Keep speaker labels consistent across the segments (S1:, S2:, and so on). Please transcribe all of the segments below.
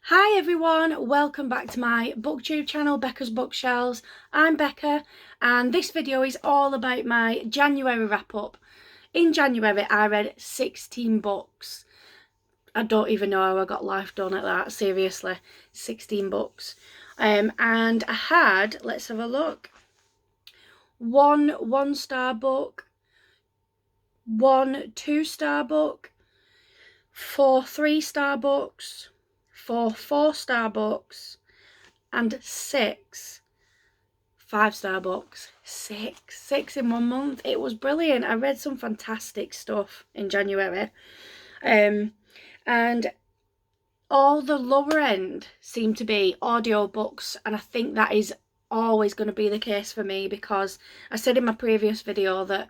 S1: Hi everyone, welcome back to my BookTube channel, Bekah's Bookshelves. I'm Bekah and this video is all about my January wrap up. In January I read 16 books. I don't even know how I got life done at that, seriously, 16 books. And I had, let's have a look, one 1-star book, one 2-star book, 4 3-star books, 4 4-star books, and 6 5-star books. Six in 1 month. It was brilliant. I read some fantastic stuff in January, and all the lower end seemed to be audiobooks, and I think that is always going to be the case for me, because I said in my previous video that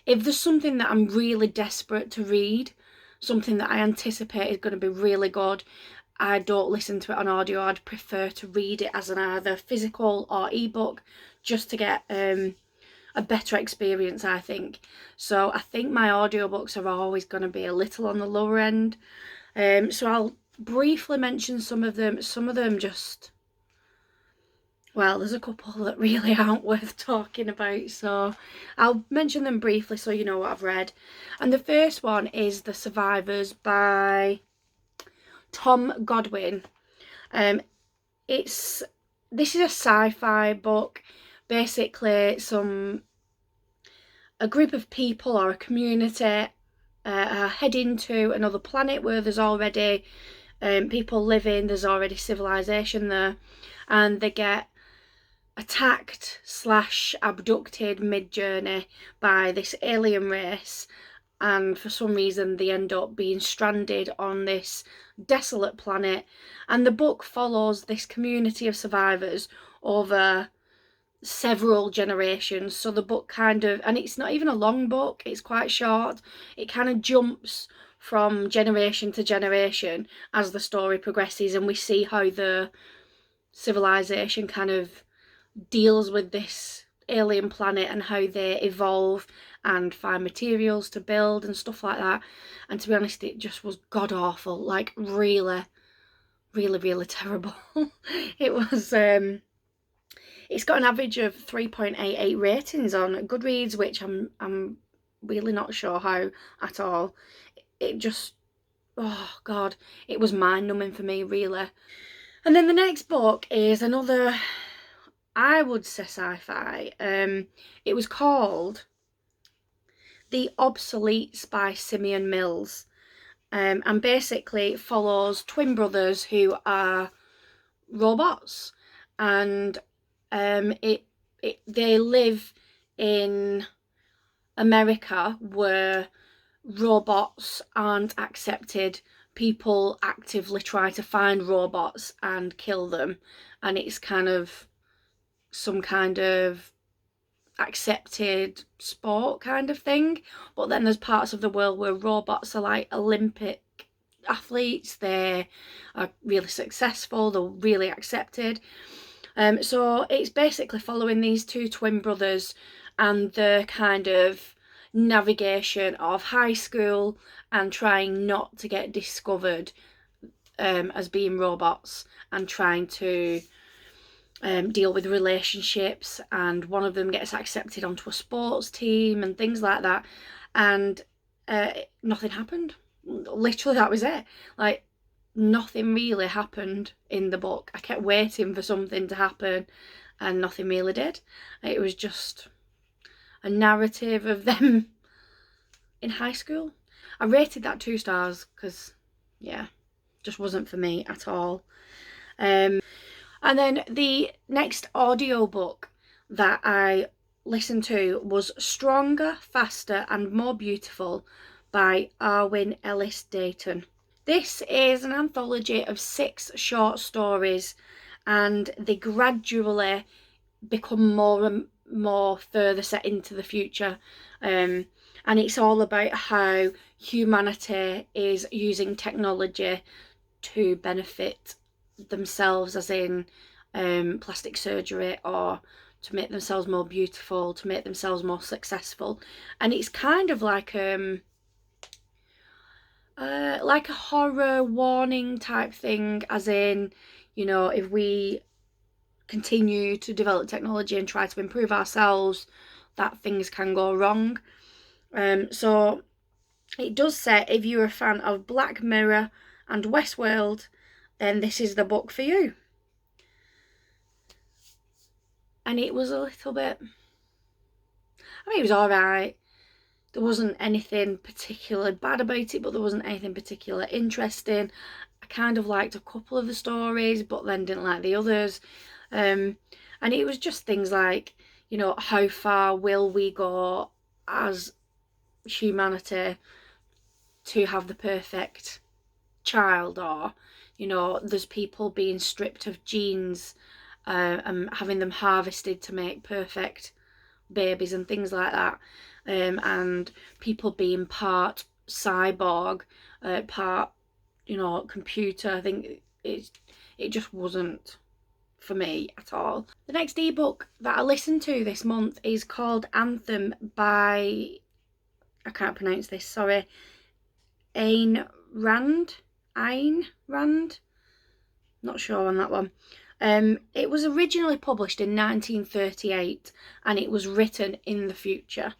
S1: if there's something that I'm really desperate to read, something that I anticipate is going to be really good, I don't listen to it on audio. I'd prefer to read it as an either physical or ebook, just to get a better experience, I think. So I think my audiobooks are always going to be a little on the lower end. So I'll briefly mention some of them. Some of them just, well, there's a couple that really aren't worth talking about, so I'll mention them briefly so you know what I've read. And the first one is The Survivors by Tom Godwin. This is a sci-fi book. Basically, a group of people or a community are heading to another planet where there's already people living, there's already civilization there, and they get attacked / abducted mid-journey by this alien race, and for some reason they end up being stranded on this desolate planet. And the book follows this community of survivors over several generations. So the book kind of, and it's not even a long book, it's quite short, it kind of jumps from generation to generation as the story progresses, and we see how the civilization kind of deals with this alien planet and how they evolve and find materials to build and stuff like that. And to be honest, it just was god awful, like really terrible. It was it's got an average of 3.88 ratings on Goodreads, which I'm really not sure how at all. It just, oh god, it was mind-numbing for me, really. And then the next book is another, I would say, sci-fi. It was called The Obsoletes by Simeon Mills, and basically follows twin brothers who are robots, and they live in America where robots aren't accepted. People actively try to find robots and kill them, and it's kind of some kind of accepted sport kind of thing. But then there's parts of the world where robots are like Olympic athletes, they are really successful, they're really accepted. So it's basically following these two twin brothers and the kind of navigation of high school and trying not to get discovered as being robots, and trying to deal with relationships, and one of them gets accepted onto a sports team and things like that, and nothing happened. Literally, that was it. Like, nothing really happened in the book. I kept waiting for something to happen and nothing really did. It was just a narrative of them in high school. I rated that 2 stars because, yeah, just wasn't for me at all. And then the next audiobook that I listened to was Stronger, Faster and More Beautiful by Arwen Ellis Dayton. This is an anthology of 6 short stories, and they gradually become more and more further set into the future. And it's all about how humanity is using technology to benefit themselves, as in plastic surgery, or to make themselves more beautiful, to make themselves more successful. And it's kind of like like a horror warning type thing, as in, you know, if we continue to develop technology and try to improve ourselves, that things can go wrong. So it does say if you're a fan of Black Mirror and Westworld, then this is the book for you. And it was a little bit, I mean, it was alright. There wasn't anything particularly bad about it, but there wasn't anything particularly interesting. I kind of liked a couple of the stories, but then didn't like the others. And it was just things like, you know, how far will we go as humanity to have the perfect child? Or, you know, there's people being stripped of genes and having them harvested to make perfect babies and things like that. And people being part cyborg, part, you know, computer. I think it just wasn't for me at all. The next ebook that I listened to this month is called Anthem by, I can't pronounce this, sorry, Ayn Rand, not sure on that one. It was originally published in 1938 and it was written in the future.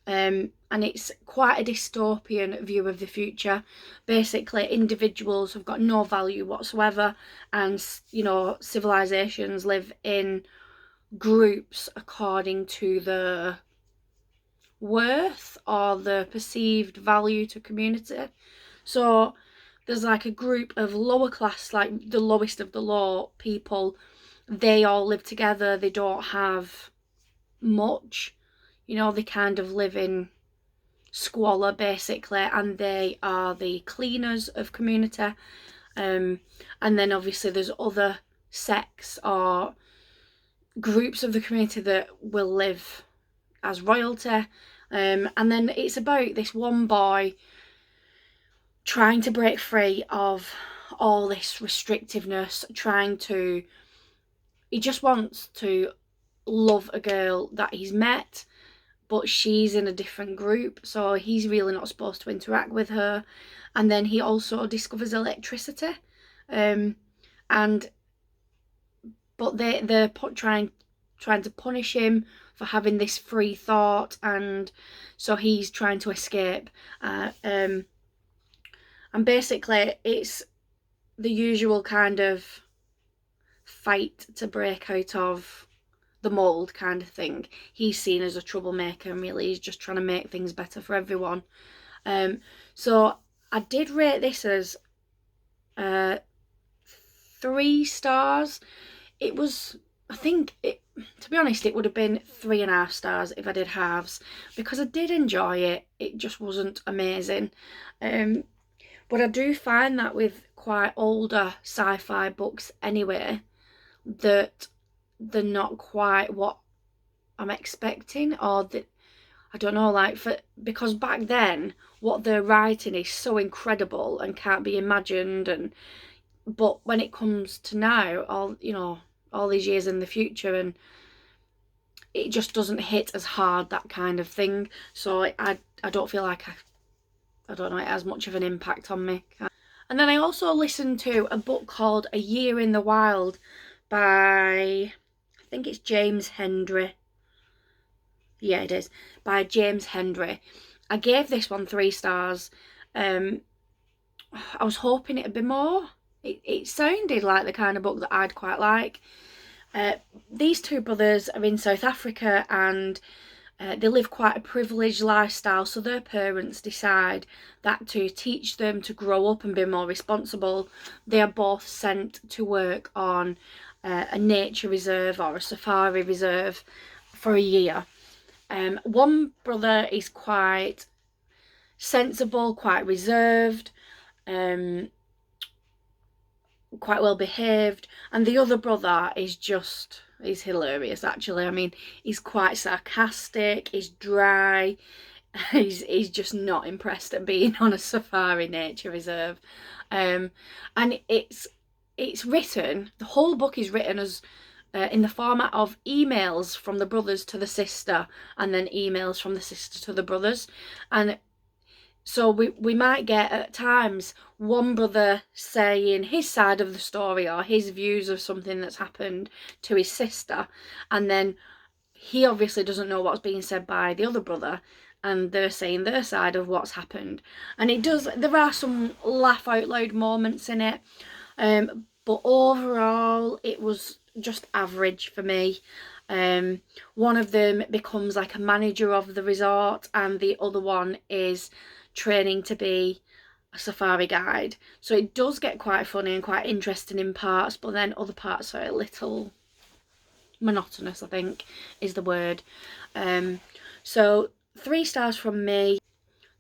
S1: And it's quite a dystopian view of the future. Basically, individuals have got no value whatsoever, and, you know, civilizations live in groups according to the worth or the perceived value to community. So there's like a group of lower class, like the lowest of the low people. They all live together. They don't have much. You know, they kind of live in squalor, basically, and they are the cleaners of community. And then obviously there's other sects or groups of the community that will live as royalty. And then it's about this one boy trying to break free of all this restrictiveness, he just wants to love a girl that he's met, but she's in a different group, so he's really not supposed to interact with her. And then he also discovers electricity, but they're trying to punish him for having this free thought, and so he's trying to escape. And basically it's the usual kind of fight to break out of the mould kind of thing. He's seen as a troublemaker and really he's just trying to make things better for everyone. So I did rate this as 3 stars. It was, I think, to be honest, it would have been 3.5 stars if I did halves, because I did enjoy it. It just wasn't amazing. But I do find that with quite older sci-fi books anyway, that they're not quite what I'm expecting, or that, I don't know, like, because back then what they're writing is so incredible and can't be imagined, but when it comes to now, all these years in the future, and it just doesn't hit as hard, that kind of thing. So I don't feel like I don't know, it has much of an impact on me. And then I also listened to a book called A Year in the Wild by, I think it's James Hendry. Yeah, it is, by James Hendry. I gave this one 3 stars. I was hoping it'd be more. It sounded like the kind of book that I'd quite like. These 2 brothers are in South Africa, and they live quite a privileged lifestyle, so their parents decide that to teach them to grow up and be more responsible, they are both sent to work on a nature reserve or a safari reserve for a year. One brother is quite sensible, quite reserved, quite well behaved, and the other brother is he's hilarious, actually. I mean, he's quite sarcastic, he's dry, he's just not impressed at being on a safari nature reserve. And it's written, the whole book is written as in the format of emails from the brothers to the sister, and then emails from the sister to the brothers. And So we might get at times one brother saying his side of the story or his views of something that's happened to his sister, and then he obviously doesn't know what's being said by the other brother, and they're saying their side of what's happened. And there are some laugh out loud moments in it, but overall it was just average for me. One of them becomes like a manager of the resort, and the other one is training to be a safari guide. So it does get quite funny and quite interesting in parts, but then other parts are a little monotonous, I think is the word. So 3 stars from me.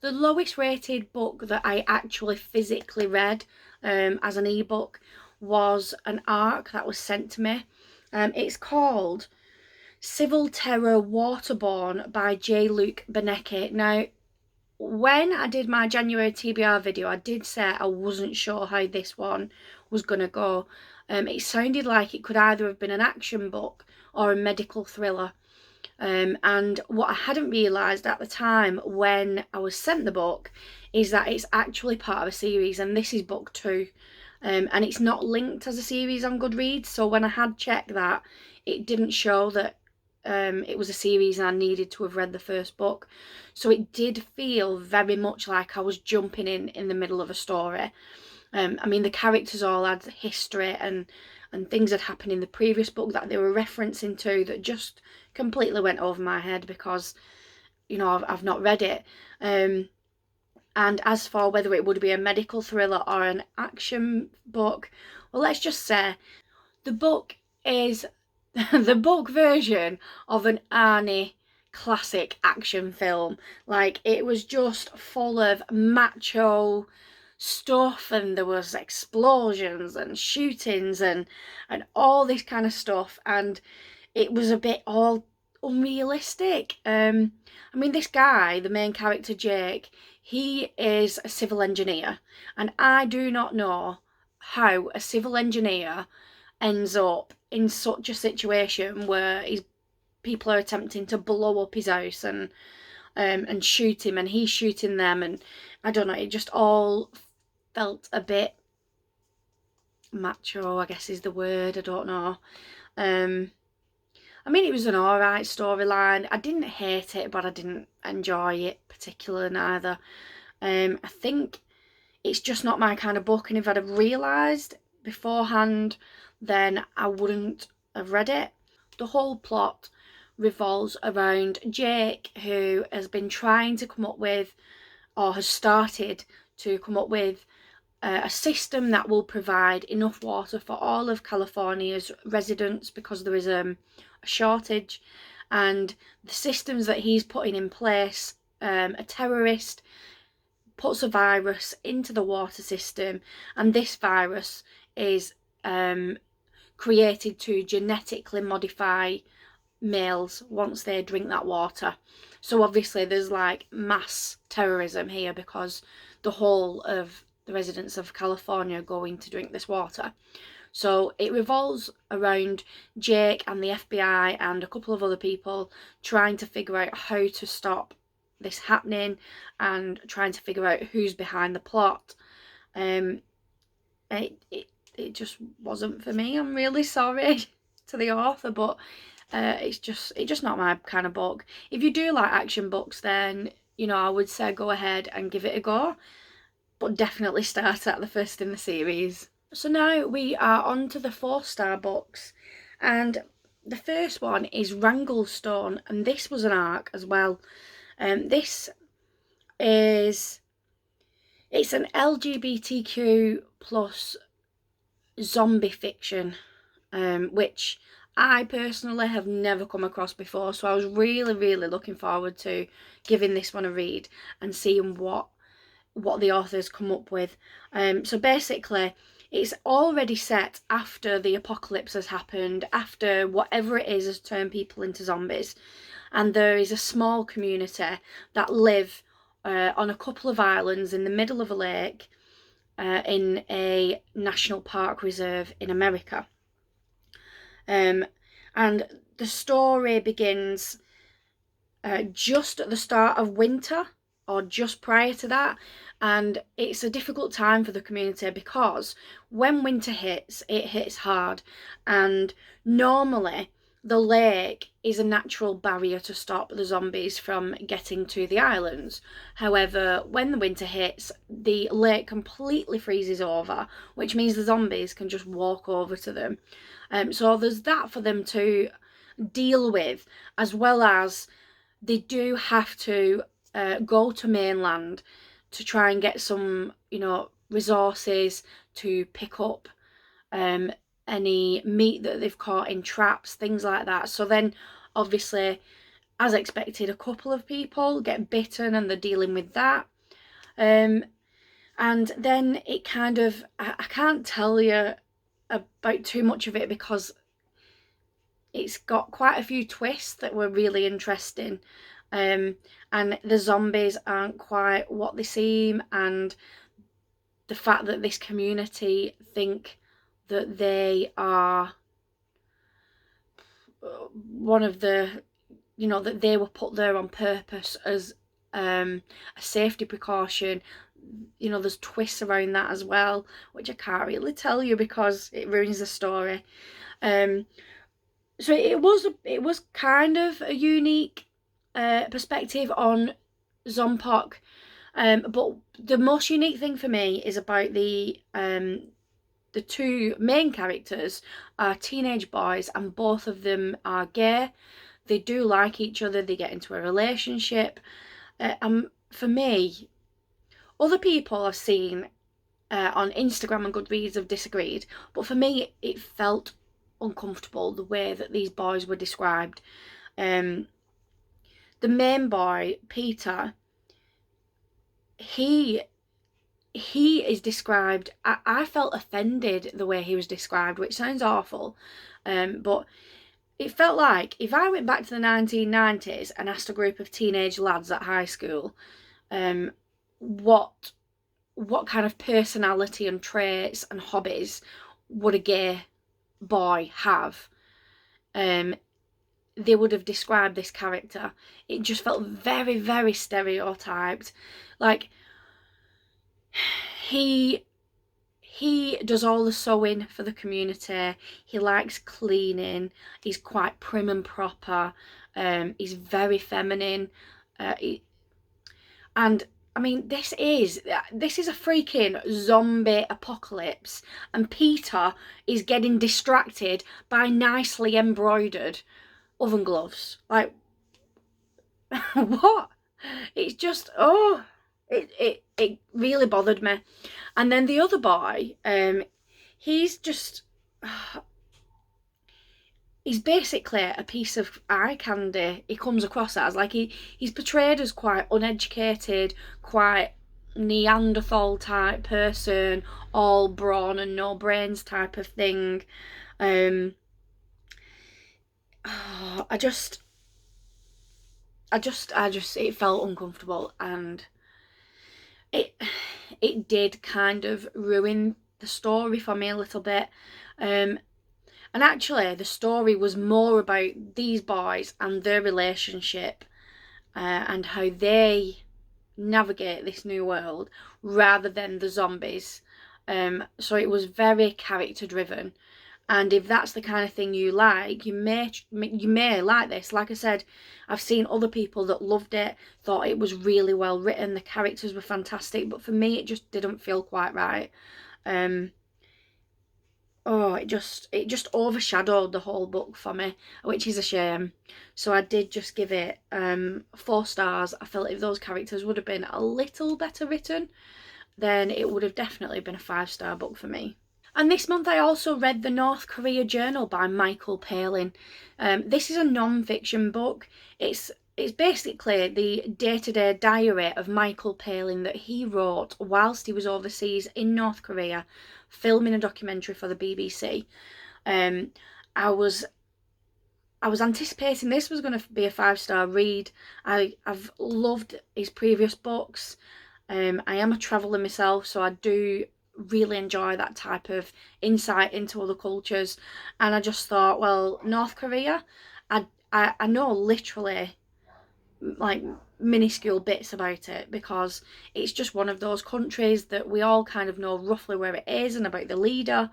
S1: The lowest rated book that I actually physically read as an ebook was an ARC that was sent to me. It's called Civil Terror Waterborne by J. Luke Benecke. Now, when I did my January TBR video, I did say I wasn't sure how this one was going to go. It sounded like it could either have been an action book or a medical thriller. And what I hadn't realised at the time when I was sent the book is that it's actually part of a series, and this is book 2. And it's not linked as a series on Goodreads, so when I had checked that, it didn't show that it was a series and I needed to have read the first book. So it did feel very much like I was jumping in the middle of a story. I mean, the characters all had history and things had happened in the previous book that they were referencing to that just completely went over my head because, you know, I've not read it. And as for whether it would be a medical thriller or an action book, well, let's just say the book is the book version of an Arnie classic action film. Like, it was just full of macho stuff, and there was explosions and shootings and all this kind of stuff, and it was a bit all unrealistic. I mean, this guy, the main character Jake, he is a civil engineer, and I do not know how a civil engineer ends up in such a situation where people are attempting to blow up his house and shoot him, and he's shooting them, and I don't know, it just all felt a bit macho, I guess is the word. I don't know. I mean, it was an alright storyline. I didn't hate it, but I didn't enjoy it particularly neither. I think it's just not my kind of book, and if I'd have realised beforehand, then I wouldn't have read it. The whole plot revolves around Jake, who has been trying to come up with, or has started to come up with, a system that will provide enough water for all of California's residents, because there is a shortage. And the systems that he's putting in place, a terrorist puts a virus into the water system, and this virus is created to genetically modify males once they drink that water. So obviously there's like mass terrorism here because the whole of the residents of California are going to drink this water. So it revolves around Jake and the FBI and a couple of other people trying to figure out how to stop this happening and trying to figure out who's behind the plot. It just wasn't for me. I'm really sorry to the author, but it's just not my kind of book. If you do like action books, then, you know, I would say go ahead and give it a go, but definitely start at the first in the series. So now we are on to the 4-star books, and the first one is Wranglestone, and this was an ARC as well. It's an LGBTQ plus zombie fiction, which I personally have never come across before, so I was really looking forward to giving this one a read and seeing what the authors come up with. So basically it's already set after the apocalypse has happened, after whatever it is has turned people into zombies, and there is a small community that live on a couple of islands in the middle of a lake in a national park reserve in America. And the story begins just at the start of winter, or just prior to that, and it's a difficult time for the community because when winter hits, it hits hard, and normally the lake is a natural barrier to stop the zombies from getting to the islands. However, when the winter hits, the lake completely freezes over, which means the zombies can just walk over to them. So there's that for them to deal with, as well as they do have to go to mainland to try and get some, resources to pick up any meat that they've caught in traps, things like that. So then, obviously, as expected, a couple of people get bitten and they're dealing with that. And then it kind of, I can't tell you about too much of it because it's got quite a few twists that were really interesting. And the zombies aren't quite what they seem, and the fact that this community think that they are one of the, that they were put there on purpose as a safety precaution. There's twists around that as well, which I can't really tell you because it ruins the story. So it was kind of a unique perspective on Zompok, but the most unique thing for me is about the two main characters are teenage boys, and both of them are gay. They do like each other, they get into a relationship. For me, other people I've seen on Instagram and Goodreads have disagreed, but for me it felt uncomfortable the way that these boys were described. The main boy, Peter, he is described, I felt offended the way he was described, which sounds awful, but it felt like if I went back to the 1990s and asked a group of teenage lads at high school what kind of personality and traits and hobbies would a gay boy have, they would have described this character. It just felt very, very stereotyped. Like, he does all the sewing for the community, he likes cleaning, he's quite prim and proper, he's very feminine, and I mean, this is a freaking zombie apocalypse, and Peter is getting distracted by nicely embroidered oven gloves. Like, what? It's just, it really bothered me. And then the other boy, he's just, he's basically a piece of eye candy. He comes across as, like, he's portrayed as quite uneducated, quite Neanderthal type person, all brawn and no brains type of thing. It felt uncomfortable, and it did kind of ruin the story for me a little bit. And actually, the story was more about these boys and their relationship and how they navigate this new world rather than the zombies. So it was very character driven. And if that's the kind of thing you like, you may like this. Like I said, I've seen other people that loved it, thought it was really well written, the characters were fantastic, but for me it just didn't feel quite right. It just overshadowed the whole book for me, which is a shame. So I did just give it 4 stars. I felt if those characters would have been a little better written, then it would have definitely been a 5-star book for me. And this month I also read The North Korea Journal by Michael Palin. This is a non-fiction book. It's basically the day-to-day diary of Michael Palin that he wrote whilst he was overseas in North Korea, filming a documentary for the BBC. I was anticipating this was going to be a 5-star read. I've loved his previous books. I am a traveller myself, so I do really enjoy that type of insight into other cultures, and I just thought, well, North Korea, I know literally like minuscule bits about it, because it's just one of those countries that we all kind of know roughly where it is and about the leader,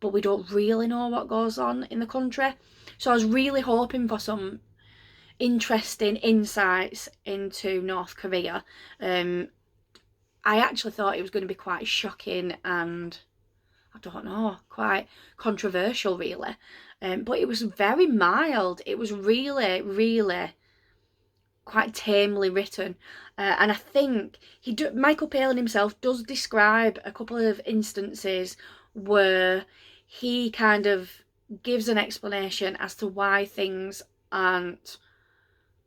S1: but we don't really know what goes on in the country. So I was really hoping for some interesting insights into North Korea. I actually thought it was going to be quite shocking and, I don't know, quite controversial really. But it was very mild. It was really, really quite tamely written. And I think Michael Palin himself does describe a couple of instances where he kind of gives an explanation as to why things aren't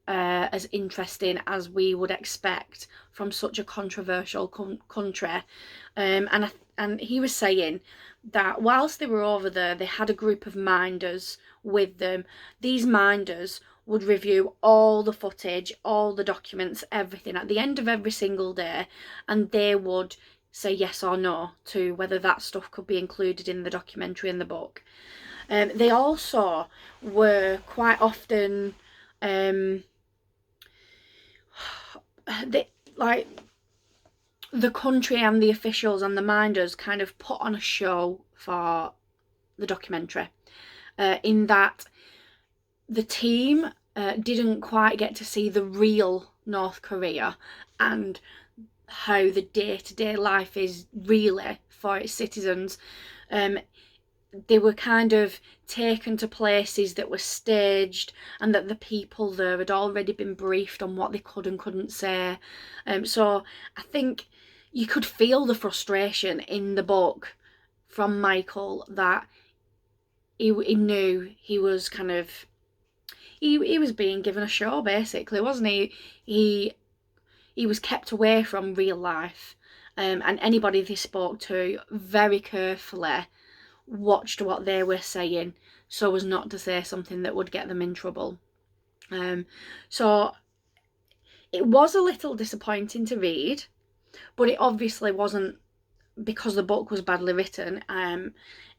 S1: as interesting as we would expect from such a controversial country. And he was saying that whilst they were over there, they had a group of minders with them. These minders would review all the footage, all the documents, everything at the end of every single day, and they would say yes or no to whether that stuff could be included in the documentary and the book. They also were quite often like the country and the officials and the minders kind of put on a show for the documentary, in that the team didn't quite get to see the real North Korea and how the day-to-day life is really for its citizens. They were kind of taken to places that were staged, and that the people there had already been briefed on what they could and couldn't say. So I think you could feel the frustration in the book from Michael, that he knew he was kind of, he was being given a show basically, wasn't he? He was kept away from real life, and anybody they spoke to very carefully watched what they were saying so as not to say something that would get them in trouble. So it was a little disappointing to read, but it obviously wasn't because the book was badly written.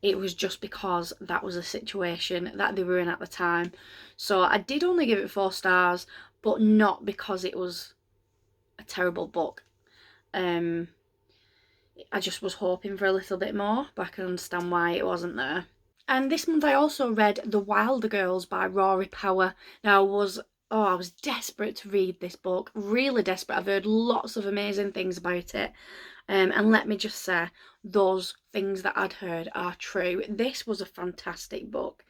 S1: It was just because that was a situation that they were in at the time. So I did only give it 4 stars, but not because it was a terrible book. I just was hoping for a little bit more, but I can understand why it wasn't there. And this month I also read The Wilder Girls by Rory Power. Now I was desperate to read this book, really desperate. I've heard lots of amazing things about it. And let me just say, those things that I'd heard are true. This was a fantastic book.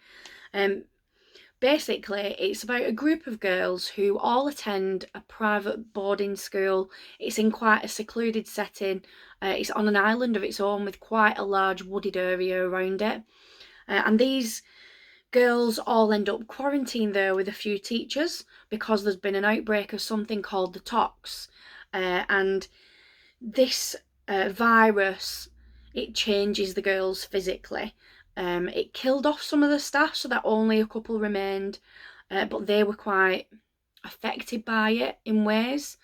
S1: Basically, it's about a group of girls who all attend a private boarding school. It's in quite a secluded setting. It's on an island of its own with quite a large wooded area around it. And these girls all end up quarantined there with a few teachers because there's been an outbreak of something called the tox. And this virus, it changes the girls physically. It killed off some of the staff so that only a couple remained, but they were quite affected by it in ways,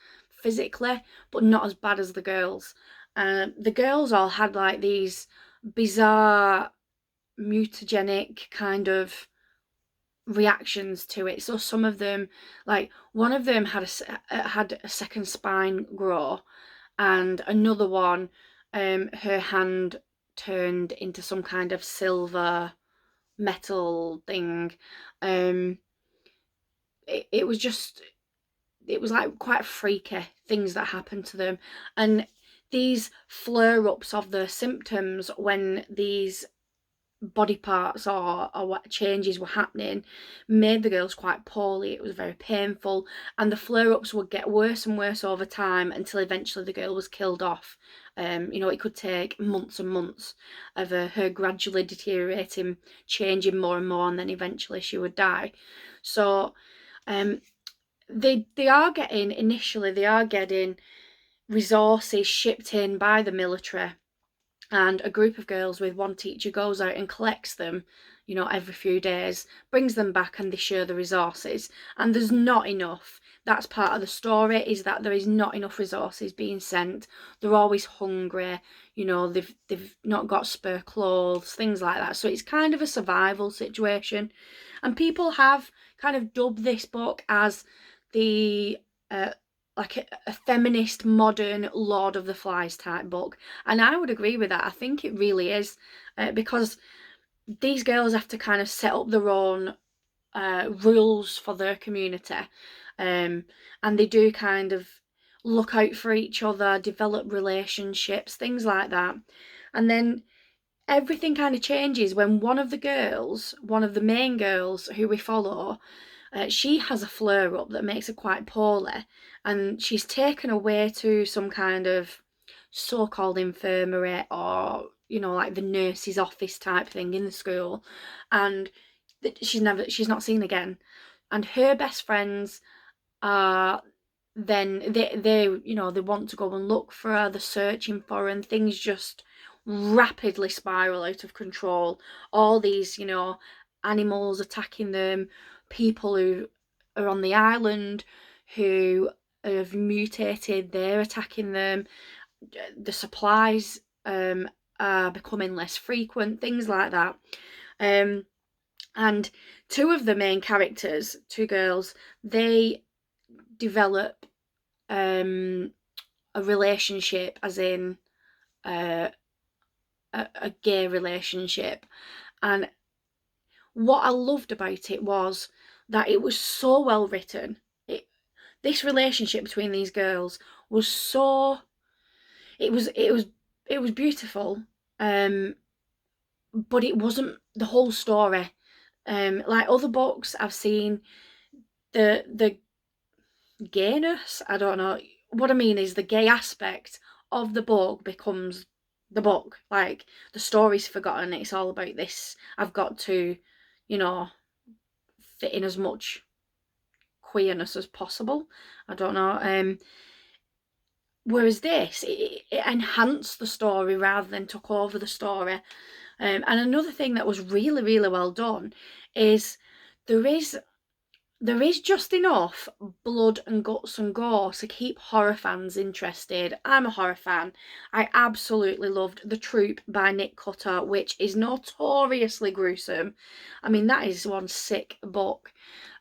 S1: physically, but not as bad as the girls. The girls all had like these bizarre mutagenic kind of reactions to it. So some of them, like one of them had a second spine grow, and another one, her hand turned into some kind of silver metal thing. It was like quite freaky things that happened to them, and these flare-ups of the symptoms when these body parts or what changes were happening made the girls quite poorly. It was very painful, and the flare-ups would get worse and worse over time until eventually the girl was killed off. It could take months and months of her gradually deteriorating, changing more and more, and then eventually she would die. So they are getting resources shipped in by the military, and a group of girls with one teacher goes out and collects them, every few days, brings them back, and they share the resources. And there's not enough. That's part of the story, is that there is not enough resources being sent. They're always hungry, they've not got spare clothes, things like that. So it's kind of a survival situation. And people have kind of dubbed this book as the like a feminist, modern Lord of the Flies type book. And I would agree with that. I think it really is, because these girls have to kind of set up their own rules for their community, and they do kind of look out for each other, develop relationships, things like that. And then everything kind of changes when one of the main girls who we follow, she has a flare up that makes her quite poorly, and she's taken away to some kind of so-called infirmary, or like the nurse's office type thing in the school, and she's not seen again. And her best friends are then they want to go and look for her, they're searching for her, and things just rapidly spiral out of control. All these animals attacking them, people who are on the island who have mutated, they're attacking them, the supplies are becoming less frequent, things like that. And two of the main characters, two girls, they develop a relationship, as in a gay relationship. And what I loved about it was that it was so well written. This relationship between these girls was so, it was beautiful, but it wasn't the whole story. Like other books I've seen, the gayness, I don't know what I mean, is the gay aspect of the book becomes the book. Like the story's forgotten, it's all about this, I've got to fit in as much queerness as possible, I don't know. Whereas this, it enhanced the story rather than took over the story. And another thing that was really, really well done is there is just enough blood and guts and gore to keep horror fans interested. I'm a horror fan. I absolutely loved The Troop by Nick Cutter, which is notoriously gruesome. I mean, that is one sick book.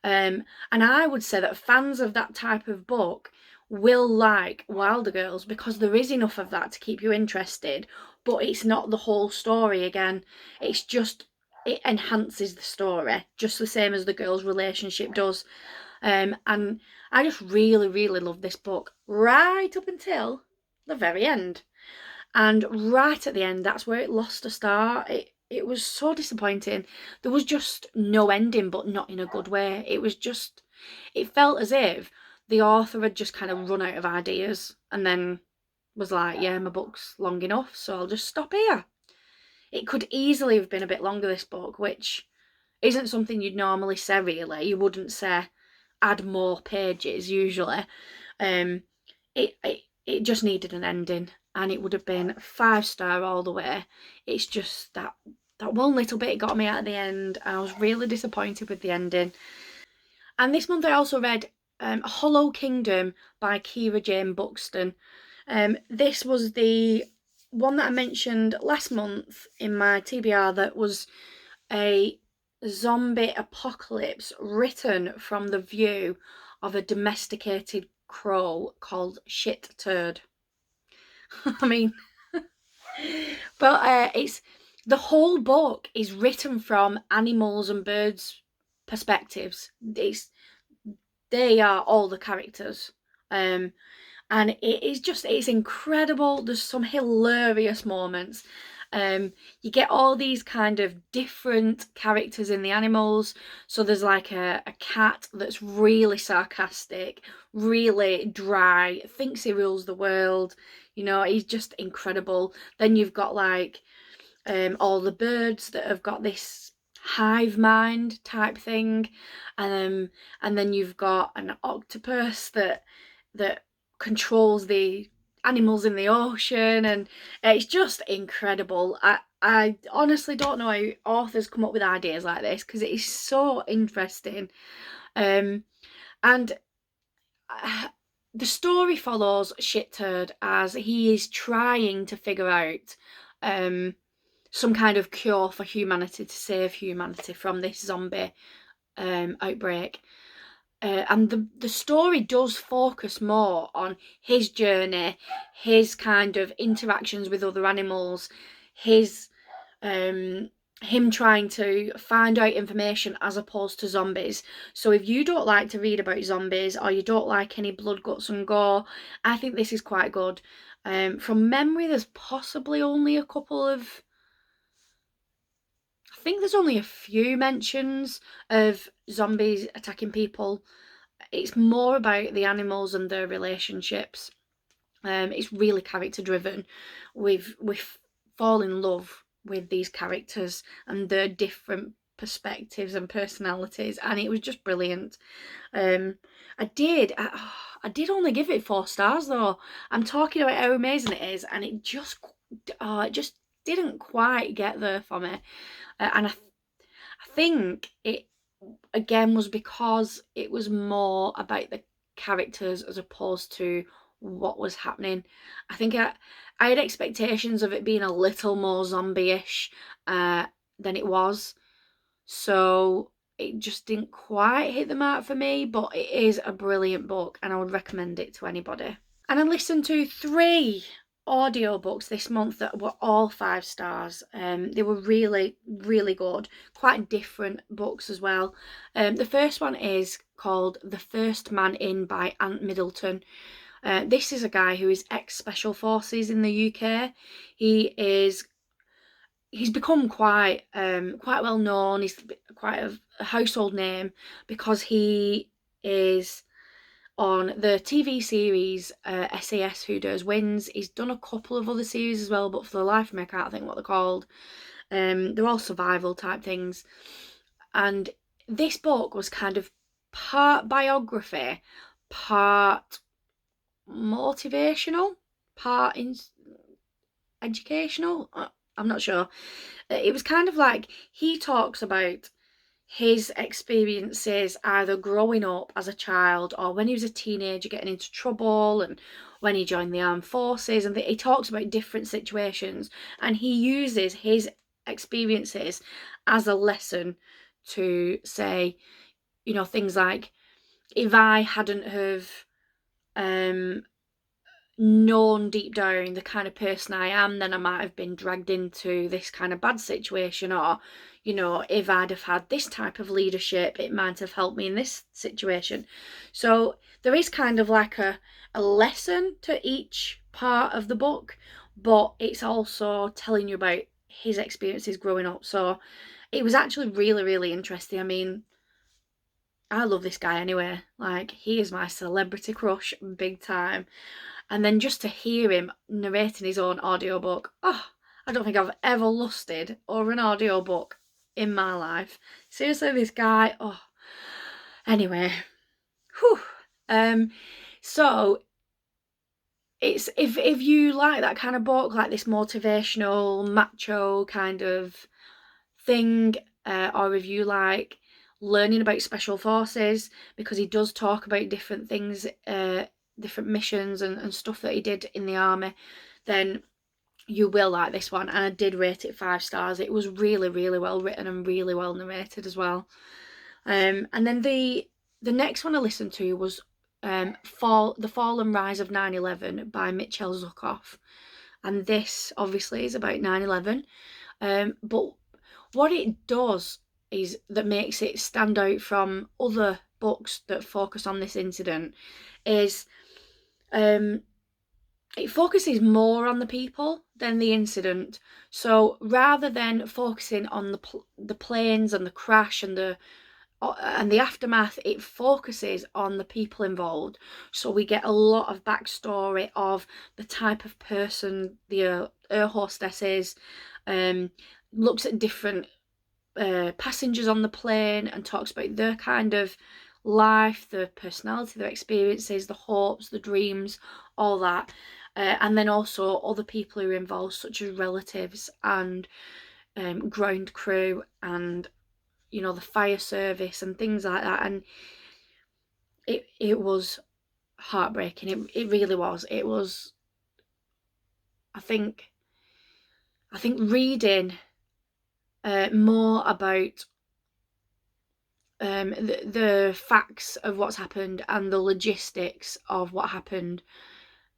S1: And I would say that fans of that type of book will like Wilder Girls, because there is enough of that to keep you interested, but it's not the whole story again. It's just, it enhances the story just the same as the girls' relationship does. And I just really, really love this book right up until the very end. And right at the end, that's where it lost a star. It was so disappointing. There was just no ending, but not in a good way. It felt as if the author had just kind of run out of ideas and then was like, yeah, my book's long enough, so I'll just stop here. It could easily have been a bit longer, this book, which isn't something you'd normally say, really. You wouldn't say add more pages usually. It just needed an ending, and it would have been 5-star all the way. It's just that one little bit got me at the end, and I was really disappointed with the ending. And this month I also read Hollow Kingdom by Kira Jane Buxton. This was the one that I mentioned last month in my TBR, that was a zombie apocalypse written from the view of a domesticated crow called Shit Turd. I mean, but it's, the whole book is written from animals and birds' perspectives. They are all the characters. And it's incredible. There's some hilarious moments. You get all these kind of different characters in the animals. So there's like a cat that's really sarcastic, really dry, thinks he rules the world. He's just incredible. Then you've got like all the birds that have got this hive mind type thing, and then you've got an octopus that controls the animals in the ocean, and it's just incredible. I honestly don't know how authors come up with ideas like this, because it is so interesting. And the story follows Shit Turd as he is trying to figure out some kind of cure for humanity, to save humanity from this zombie outbreak. and the story does focus more on his journey, his kind of interactions with other animals, his him trying to find out information as opposed to zombies. So if you don't like to read about zombies, or you don't like any blood, guts and gore, I think this is quite good. From memory, there's possibly only a couple of, I think there's only a few mentions of zombies attacking people. It's more about the animals and their relationships. It's really character driven. We've fall in love with these characters and their different perspectives and personalities, and it was just brilliant. I did only give it 4 stars though. I'm talking about how amazing it is, and it just didn't quite get there for me. And I think it again was because it was more about the characters as opposed to what was happening. I think I had expectations of it being a little more zombie-ish than it was, so it just didn't quite hit the mark for me, but it is a brilliant book and I would recommend it to anybody. And I listened to 3 audiobooks this month that were all 5 stars. They were really, really good. Quite different books as well. The first one is called The First Man In by Ant Middleton. This is a guy who is ex-Special Forces in the UK. He's become quite well known. He's quite a household name because he is on the TV series SAS Who Dares Wins. He's done a couple of other series as well, but for the life of me I can't think what they're called. They're all survival type things. And this book was kind of part biography, part motivational, part educational. I'm not sure. It was kind of like he talks about his experiences either growing up as a child or when he was a teenager getting into trouble, and when he joined the armed forces, and he talks about different situations, and he uses his experiences as a lesson to say, you know, things like, if I hadn't have known deep down the kind of person I am, then I might have been dragged into this kind of bad situation, or, you know, if I'd have had this type of leadership, it might have helped me in this situation. So there is kind of like a lesson to each part of the book, but it's also telling you about his experiences growing up. So it was actually really, really interesting. I mean, I love this guy anyway. Like, he is my celebrity crush big time. And then just to hear him narrating his own audiobook, oh, I don't think I've ever lusted over an audiobook in my life. Seriously, this guy, oh. Anyway, whew. So it's if you like that kind of book, like this motivational, macho kind of thing, or if you like learning about special forces, because he does talk about different things, different missions and stuff that he did in the army, then you will like this one. And I did rate it 5 stars. It was really, really well written and really well narrated as well. And then the next one I listened to was The Fall and Rise of 9/11 by Mitchell Zuckoff. And this obviously is about 9/11. But what it does is that makes it stand out from other books that focus on this incident is it focuses more on the people than the incident. So rather than focusing on the planes and the crash and the aftermath, it focuses on the people involved. So we get a lot of backstory of the type of person the air hostess is, looks at different passengers on the plane and talks about their kind of life, their personality, their experiences, the hopes, the dreams, all that. And then also other people who are involved, such as relatives and ground crew and, you know, the fire service and things like that. And it was heartbreaking. It really was. It was, I think reading more about the facts of what's happened and the logistics of what happened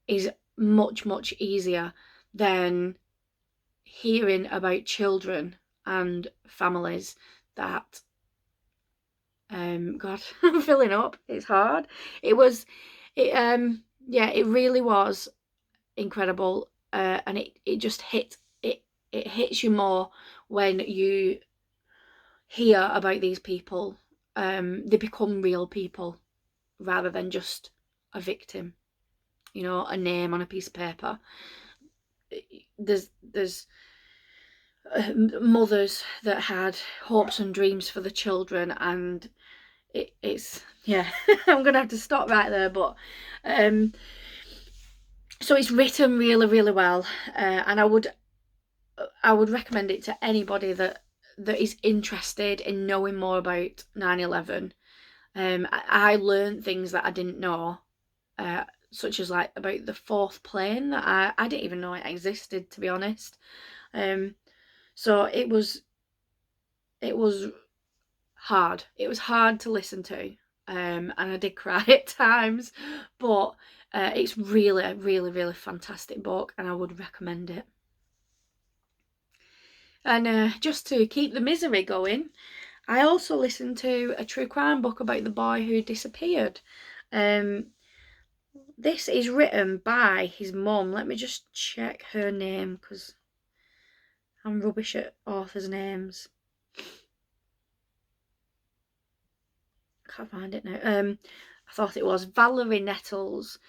S1: is much, much easier than hearing about children and families that God, I'm filling up. It's hard. It really was incredible. And it just it hits you more when you hear about these people. They become real people rather than just a victim, you know, a name on a piece of paper. There's mothers that had hopes and dreams for the children, and it's yeah. I'm gonna have to stop right there, but so it's written really, really well, and I would recommend it to anybody that is interested in knowing more about 9/11. I learned things that I didn't know, such as like about the fourth plane that I didn't even know it existed, to be honest. So it was hard. It was hard to listen to, and I did cry at times, but it's really, really, really fantastic book, and I would recommend it. And just to keep the misery going, I also listened to a true crime book about the boy who disappeared. This is written by his mum. Let me just check her name, because I'm rubbish at authors' names. Can't find it now. I thought it was Valerie Nettles.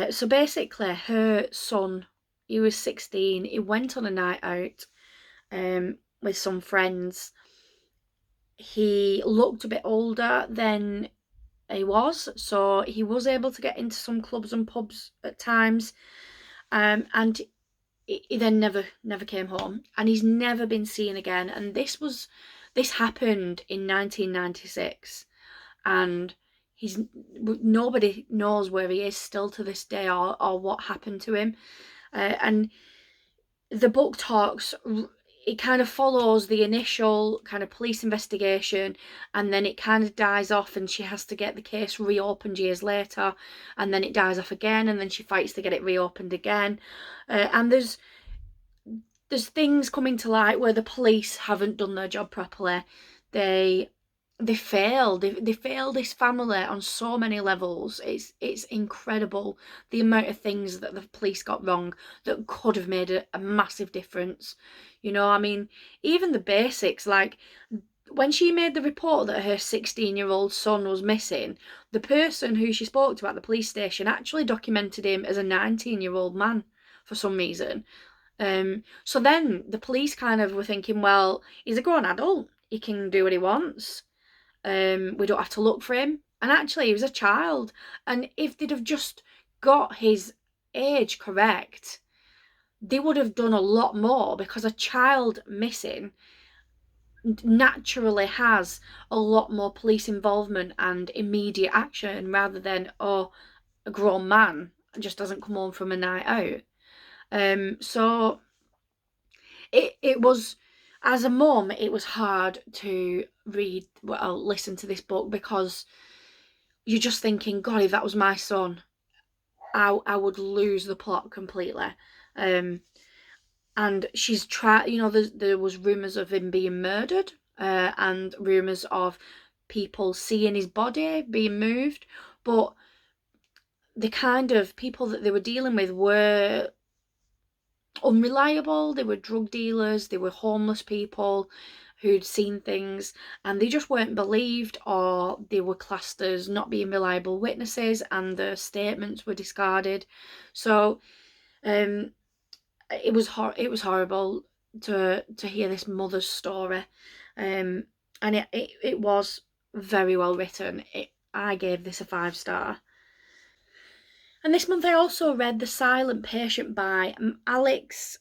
S1: So basically, her son, he was 16. He went on a night out with some friends. He looked a bit older than he was, so he was able to get into some clubs and pubs at times, and he then never came home, and he's never been seen again. And this happened in 1996, and nobody knows where he is still to this day, or what happened to him. And the book it kind of follows the initial kind of police investigation, and then it kind of dies off, and she has to get the case reopened years later, and then it dies off again, and then she fights to get it reopened again. And there's things coming to light where the police haven't done their job properly. They failed. They failed this family on so many levels. It's incredible the amount of things that the police got wrong that could have made a massive difference. You know, I mean, even the basics, like when she made the report that her 16-year-old son was missing, the person who she spoke to at the police station actually documented him as a 19-year-old man for some reason. So then the police kind of were thinking, well, he's a grown adult. He can do what he wants. We don't have to look for him. And actually, he was a child. And if they'd have just got his age correct, they would have done a lot more, because a child missing naturally has a lot more police involvement and immediate action, rather than, oh, a grown man just doesn't come home from a night out. So it was, as a mum, it was hard to listen to this book, because you're just thinking, God, if that was my son, I would lose the plot completely. And she's tried, you know, there was rumours of him being murdered, and rumours of people seeing his body being moved, but the kind of people that they were dealing with were unreliable. They were drug dealers, they were homeless people who'd seen things, and they just weren't believed, or they were classed as not being reliable witnesses, and their statements were discarded. So it was horrible to hear this mother's story, and it was very well written. I gave this a 5-star. And this month I also read The Silent Patient by Alex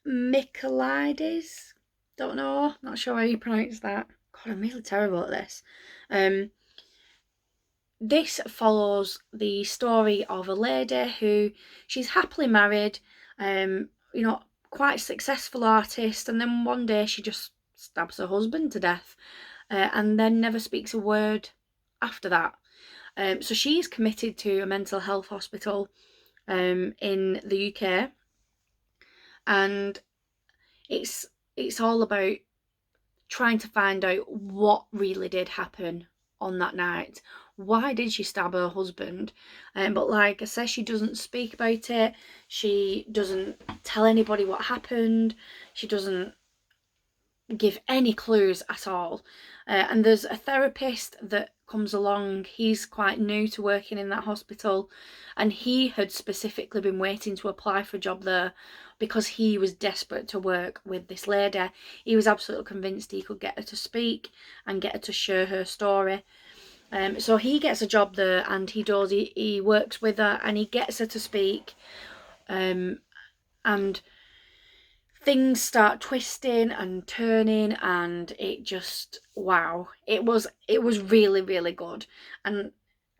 S1: Michaelides. Don't know, not sure how you pronounce that. God, I'm really terrible at this. This follows the story of a lady who, she's happily married, you know, quite successful artist, and then one day she just stabs her husband to death. and then never speaks a word after that. So she's committed to a mental health hospital in the UK, and it's all about trying to find out what really did happen on that night. Why did she stab her husband? But like I said, she doesn't speak about it. She doesn't tell anybody what happened. She doesn't give any clues at all. And there's a therapist that comes along. He's quite new to working in that hospital, and he had specifically been waiting to apply for a job there because he was desperate to work with this lady. He was absolutely convinced he could get her to speak and get her to share her story. So he gets a job there, and he works with her and he gets her to speak, and things start twisting and turning, and it just, wow, it was really, really good. And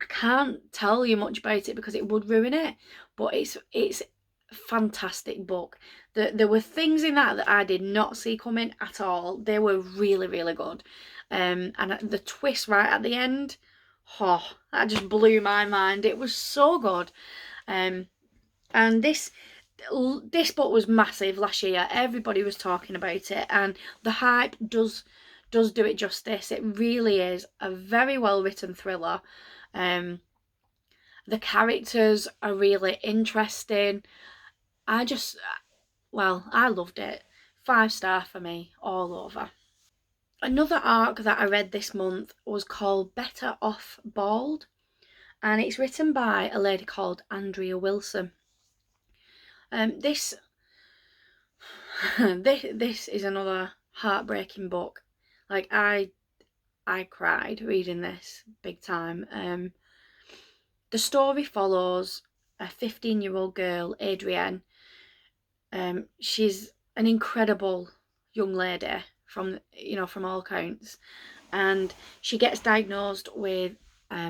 S1: I can't tell you much about it because it would ruin it, but it's a fantastic book. There were things in that I did not see coming at all. They were really, really good. And the twist right at the end, oh, that just blew my mind. It was so good. And this book was massive last year. Everybody was talking about it, and the hype does do it justice. It really is a very well written thriller. The characters are really interesting. I loved it. 5-star for me all over. Another arc that I read this month was called Better Off Bald, and it's written by a lady called Andrea Wilson. This is another heartbreaking book. Like, I cried reading this big time. The story follows a 15-year-old girl, Adrienne. She's an incredible young lady from all accounts, and she gets diagnosed with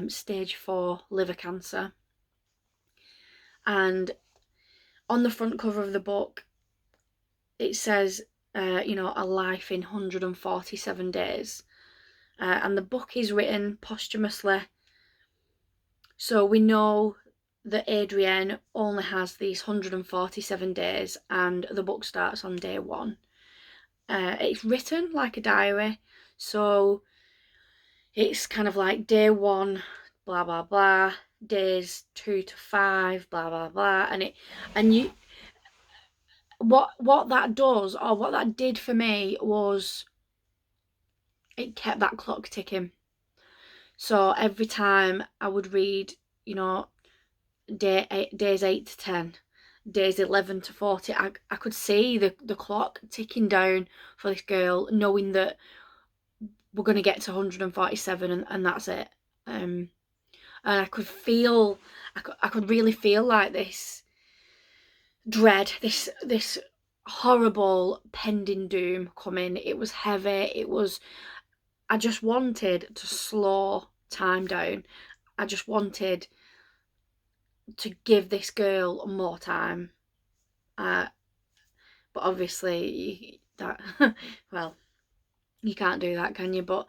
S1: stage 4 liver cancer. And on the front cover of the book, it says, a life in 147 days. And the book is written posthumously. So we know that Adrienne only has these 147 days, and the book starts on day 1. It's written like a diary. So it's kind of like day 1, blah, blah, blah, days 2 to 5, blah, blah, blah. What that does, or what that did for me, was it kept that clock ticking. So every time I would read, days 8 to 10, days 11 to 40, I could see the clock ticking down for this girl, knowing that we're going to get to 147 and that's it. And I could really feel like this dread, this horrible pending doom coming. It was heavy. I just wanted to slow time down. I just wanted to give this girl more time. But obviously that well, you can't do that, can you? But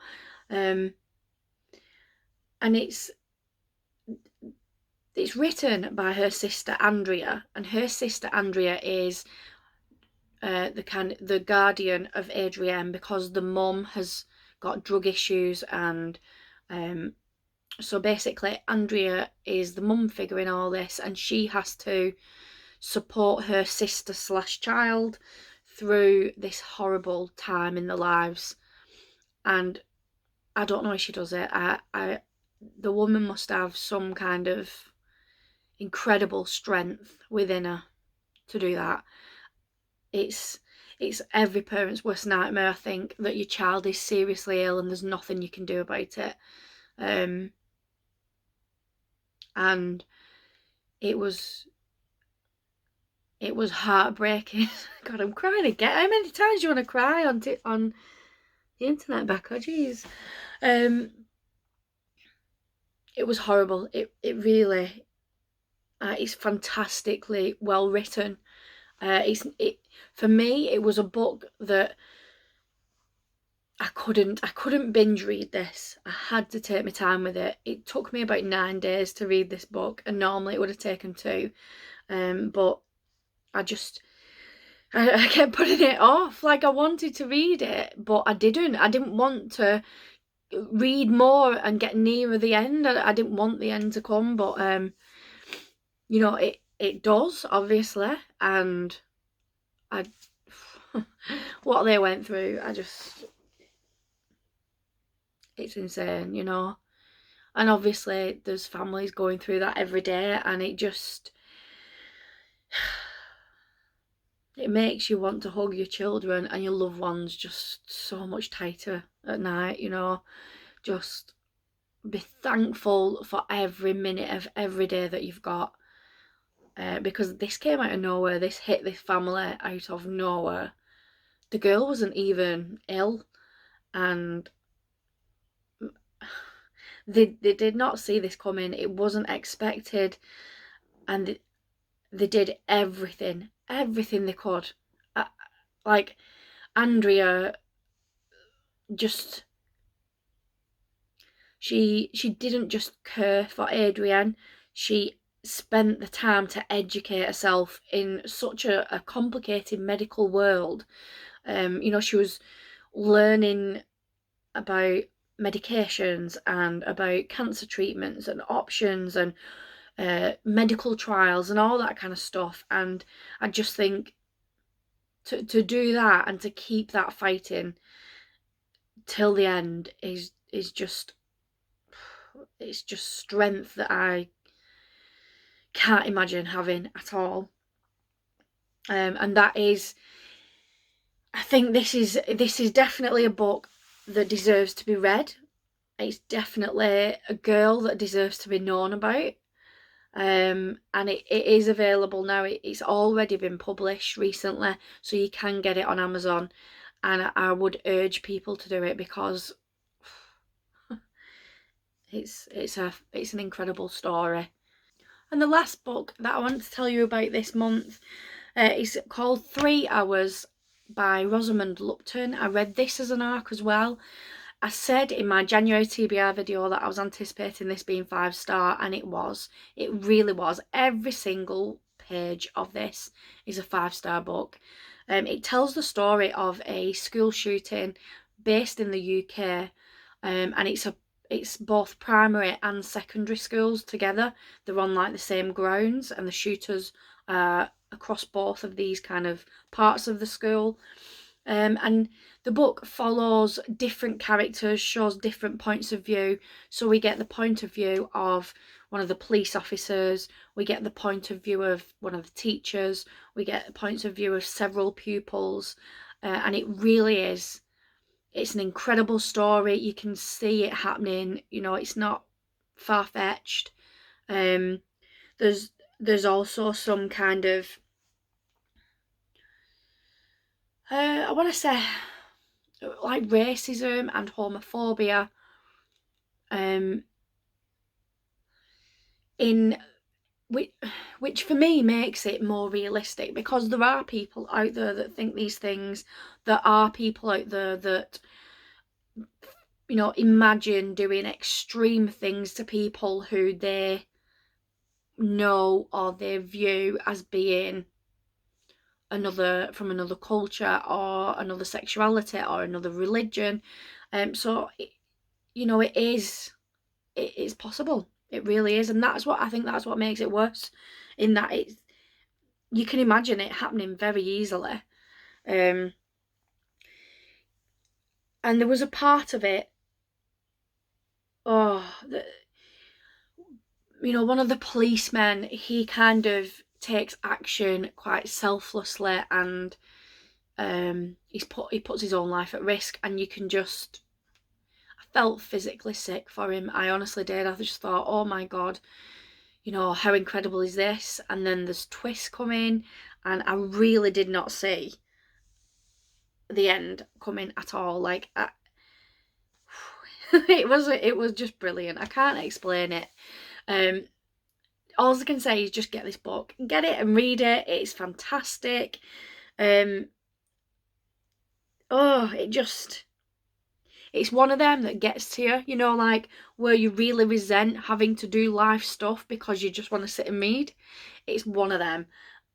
S1: and it's written by her sister Andrea, and her sister Andrea is the guardian of Adrienne, because the mum has got drug issues, and so basically Andrea is the mum figure in all this, and she has to support her sister / child through this horrible time in their lives. And I don't know if she does it. The woman must have some kind of incredible strength within her to do that. It's every parent's worst nightmare, I think, that your child is seriously ill and there's nothing you can do about it. And it was heartbreaking. God, I'm crying again. How many times do you want to cry on the internet, Bekah? Jeez. It was horrible. It really. It's fantastically well written. For me, it was a book that I couldn't binge read this. I had to take my time with it. It took me about 9 days to read this book, and normally it would have taken 2. But I kept putting it off. Like, I wanted to read it, but I didn't want to read more and get nearer the end. I didn't want the end to come, but you know, it does, obviously. And I what they went through, it's insane, you know. And obviously there's families going through that every day, and it makes you want to hug your children and your loved ones just so much tighter at night, you know. Just be thankful for every minute of every day that you've got, because this came out of nowhere. This hit this family out of nowhere. The girl wasn't even ill, and they did not see this coming. It wasn't expected, and they did everything they could. Like, Andrea just, she didn't just care for Adrienne. She spent the time to educate herself in such a complicated medical world. You know, she was learning about medications and about cancer treatments and options and medical trials and all that kind of stuff. And I just think to do that and to keep that fighting till the end is just, it's just strength that I can't imagine having at all. And that is, I think this is definitely a book that deserves to be read. It's definitely a girl that deserves to be known about. And it is available now. It's already been published recently, so you can get it on Amazon, and I would urge people to do it, because it's an incredible story. And the last book that I want to tell you about this month is called 3 Hours by Rosamund Lupton. I read this as an ARC as well. I said in my January TBR video that I was anticipating this being 5-star, and it was. It really was. Every single page of this is a 5-star book. It tells the story of a school shooting based in the UK, and it's both primary and secondary schools together. They're on like the same grounds, and the shooters are across both of these kind of parts of the school. And the book follows different characters, shows different points of view. So we get the point of view of one of the police officers, we get the point of view of one of the teachers, we get the points of view of several pupils, and it really is, it's an incredible story. You can see it happening, you know, it's not far-fetched. There's also some kind of, I want to say, like, racism and homophobia in which for me makes it more realistic, because there are people out there that think these things. There are people out there that, you know, imagine doing extreme things to people who they know or they view as being from another culture or another sexuality or another religion. So you know, it's possible. It really is. And that's what makes it worse, in that you can imagine it happening very easily. And there was a part of it, you know, one of the policemen, he kind of takes action quite selflessly, and he puts his own life at risk, and you can just, I felt physically sick for him. I honestly did. I just thought, oh my God, you know, how incredible is this? And then there's twists coming, and I really did not see the end coming at all. Like, it was just brilliant. I can't explain it. All I can say is just get this book, get it and read it. It's fantastic. It just, It's one of them that gets to you, you know, like where you really resent having to do life stuff because you just want to sit and read. It's one of them.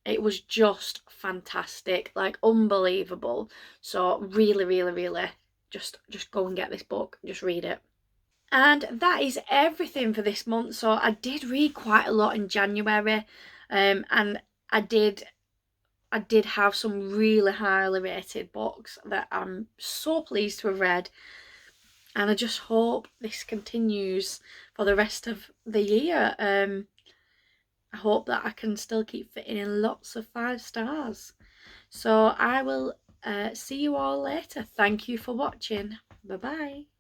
S1: It was just fantastic, like unbelievable. So really, really, really, just go and get this book, just read it. And that is everything for this month. So I did read quite a lot in January, and I did have some really highly rated books that I'm so pleased to have read, and I just hope this continues for the rest of the year. I hope that I can still keep fitting in lots of 5 stars. So I will see you all later. Thank you for watching. Bye bye.